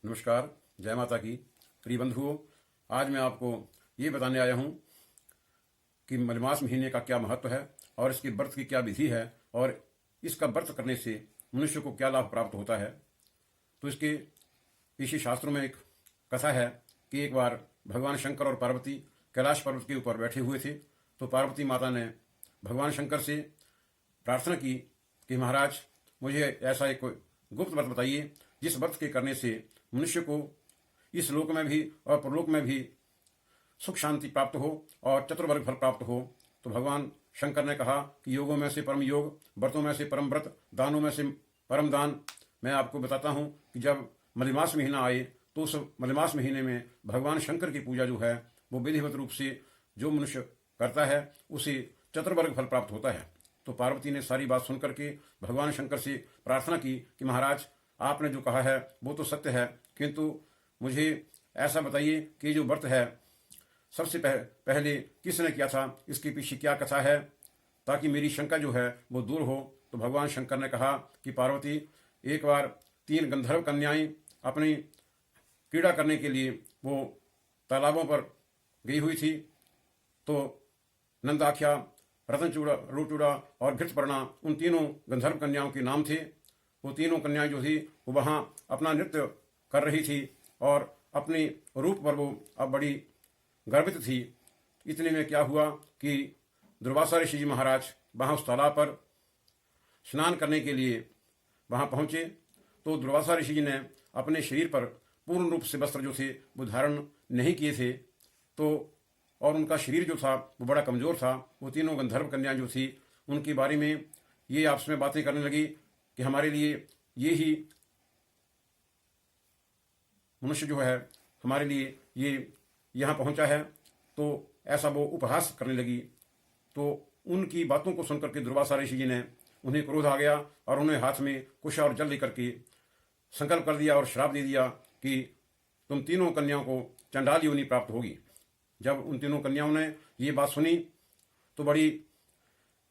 नमस्कार। जय माता की। प्रिय बंधुओं, आज मैं आपको ये बताने आया हूँ कि मलमास महीने का क्या महत्व है और इसके व्रत की क्या विधि है और इसका व्रत करने से मनुष्य को क्या लाभ प्राप्त होता है। तो इसके पीछे शास्त्रों में एक कथा है कि एक बार भगवान शंकर और पार्वती कैलाश पर्वत के ऊपर बैठे हुए थे। तो पार्वती माता ने भगवान शंकर से प्रार्थना की कि महाराज, मुझे ऐसा एक गुप्त व्रत बताइए जिस व्रत के करने से मनुष्य को इस लोक में भी और परलोक में भी सुख शांति प्राप्त हो और चतुर्वर्ग फल प्राप्त हो। तो भगवान शंकर ने कहा कि योगों में से परम योग, व्रतों में से परम व्रत, दानों में से परम दान। मैं आपको बताता हूँ कि जब मलमास महीना आए तो उस मलमास महीने में भगवान शंकर की पूजा जो है वो विधिवत रूप से जो मनुष्य करता है उसे चतुर्वर्ग फल प्राप्त होता है। तो पार्वती ने सारी बात सुनकर के भगवान शंकर से प्रार्थना की कि महाराज, आपने जो कहा है वो तो सत्य है, किंतु मुझे ऐसा बताइए कि जो व्रत है सबसे पहले किसने किया था, इसके पीछे क्या कथा है, ताकि मेरी शंका जो है वो दूर हो। तो भगवान शंकर ने कहा कि पार्वती, एक बार 3 गंधर्व कन्याएं अपनी क्रीड़ा करने के लिए वो तालाबों पर गई हुई थी। तो नंदाख्या, रतनचूड़ा, रूचूड़ा और घृतपर्णा, उन तीनों गंधर्व कन्याओं के नाम थे। वो तीनों कन्याएं जो थी वो वहाँ अपना नृत्य कर रही थी और अपने रूप पर वो अब बड़ी गर्वित थी। इतने में क्या हुआ कि दुर्वासा ऋषि जी महाराज वहाँ उस तालाब पर स्नान करने के लिए वहाँ पहुँचे। तो दुर्वासा ऋषि जी ने अपने शरीर पर पूर्ण रूप से वस्त्र जो थे वो धारण नहीं किए थे। तो और उनका शरीर जो था वो बड़ा कमज़ोर था। वो तीनों गंधर्व कन्याएं जो थी उनके बारे में ये आपस में बातें करने लगी कि हमारे लिए ये ही मनुष्य जो है हमारे लिए ये यहाँ पहुँचा है। तो ऐसा वो उपहास करने लगी। तो उनकी बातों को सुनकर के दुर्वासा ऋषि जी ने उन्हें क्रोध आ गया और उन्हें हाथ में कुश और जल लेकर के संकल्प कर दिया और श्राप दे दिया कि तुम तीनों कन्याओं को चंडाल योनि प्राप्त होगी। जब उन तीनों कन्याओं ने ये बात सुनी तो बड़ी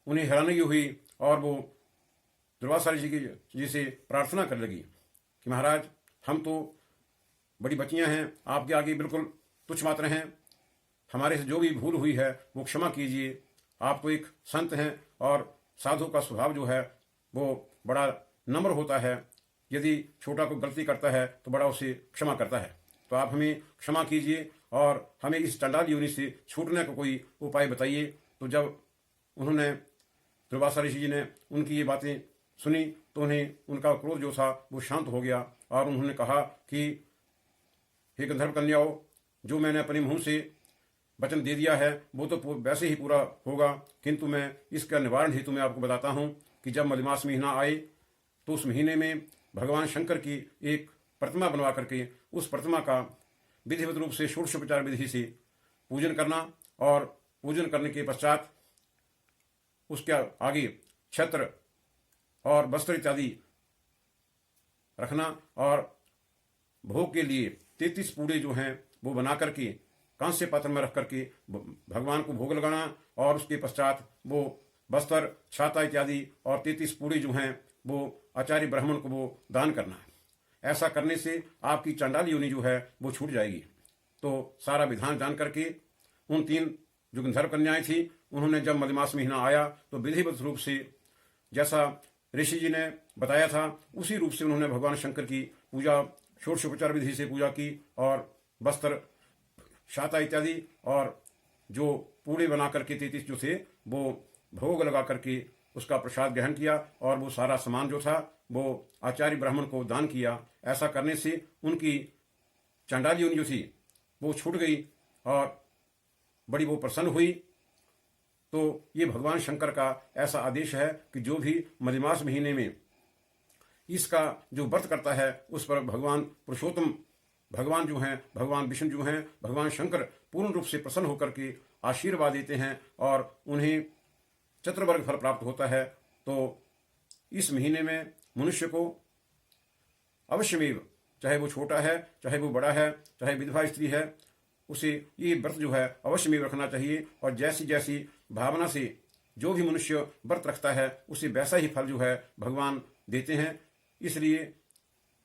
उन्हें हैरानी हुई और वो दुर्वासा ऋषि जी से प्रार्थना करने लगी कि महाराज, हम तो बड़ी बच्चियां हैं, आपके आगे बिल्कुल तुच्छ मात्र हैं, हमारे से जो भी भूल हुई है वो क्षमा कीजिए। आप तो एक संत हैं और साधु का स्वभाव जो है वो बड़ा नम्र होता है। यदि छोटा कोई गलती करता है तो बड़ा उसे क्षमा करता है। तो आप हमें क्षमा कीजिए और हमें इस चंडाल योनि से छूटने का कोई उपाय बताइए। तो जब उन्होंने दुर्वासा ऋषि जी ने उनकी ये बातें सुनी तो उन्हें उनका क्रोध जो था वो शांत हो गया और उन्होंने कहा कि हे गंधर्व कन्याओं, जो मैंने अपने मुंह से वचन दे दिया है वो तो वैसे ही पूरा होगा, किंतु मैं इसका निवारण हेतु मैं आपको बताता हूँ कि जब मलमास महीना आए तो उस महीने में भगवान शंकर की एक प्रतिमा बनवा करके उस प्रतिमा का विधिवत रूप से षोडशोपचार विधि से पूजन करना और पूजन करने के पश्चात उसके आगे छत्र और वस्त्र इत्यादि रखना और भोग के लिए 33 पूड़े जो हैं वो बना करके कांस्य पात्र में रख करके भगवान को भोग लगाना और उसके पश्चात वो वस्त्र, छाता इत्यादि और 33 पूड़े जो हैं वो आचार्य ब्राह्मण को वो दान करना है। ऐसा करने से आपकी चंडाल योनि जो है वो छूट जाएगी। तो सारा विधान जान करके उन 3 जो गंधर्व कन्याएं थी उन्होंने जब मलमास महीना आया तो विधिवत रूप से जैसा ऋषि जी ने बताया था उसी रूप से उन्होंने भगवान शंकर की पूजा षोडशोपचार विधि से पूजा की और वस्त्र, छाता इत्यादि और जो पूड़े बना करके 33 जो थे वो भोग लगा करके उसका प्रसाद ग्रहण किया और वो सारा सामान जो था वो आचार्य ब्राह्मण को दान किया। ऐसा करने से उनकी चंडाल योनि जो थी वो छूट गई और बड़ी वो प्रसन्न हुई। तो ये भगवान शंकर का ऐसा आदेश है कि जो भी मलमास महीने में इसका जो व्रत करता है उस पर भगवान पुरुषोत्तम भगवान जो हैं, भगवान विष्णु जो हैं, भगवान शंकर पूर्ण रूप से प्रसन्न होकर के आशीर्वाद देते हैं और उन्हें चतुर्वर्ग फल प्राप्त होता है। तो इस महीने में मनुष्य को अवश्यमेव, चाहे वो छोटा है, चाहे वो बड़ा है, चाहे विधवा स्त्री है, उसे ये व्रत जो है अवश्यमेव रखना चाहिए। और जैसी जैसी भावना से जो भी मनुष्य व्रत रखता है उसे वैसा ही फल जो है भगवान देते हैं। इसलिए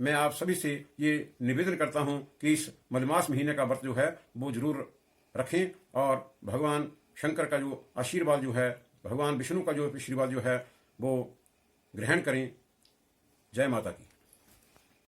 मैं आप सभी से ये निवेदन करता हूं कि इस मलमास महीने का व्रत जो है वो जरूर रखें और भगवान शंकर का जो आशीर्वाद जो है, भगवान विष्णु का जो आशीर्वाद जो है वो ग्रहण करें। जय माता की।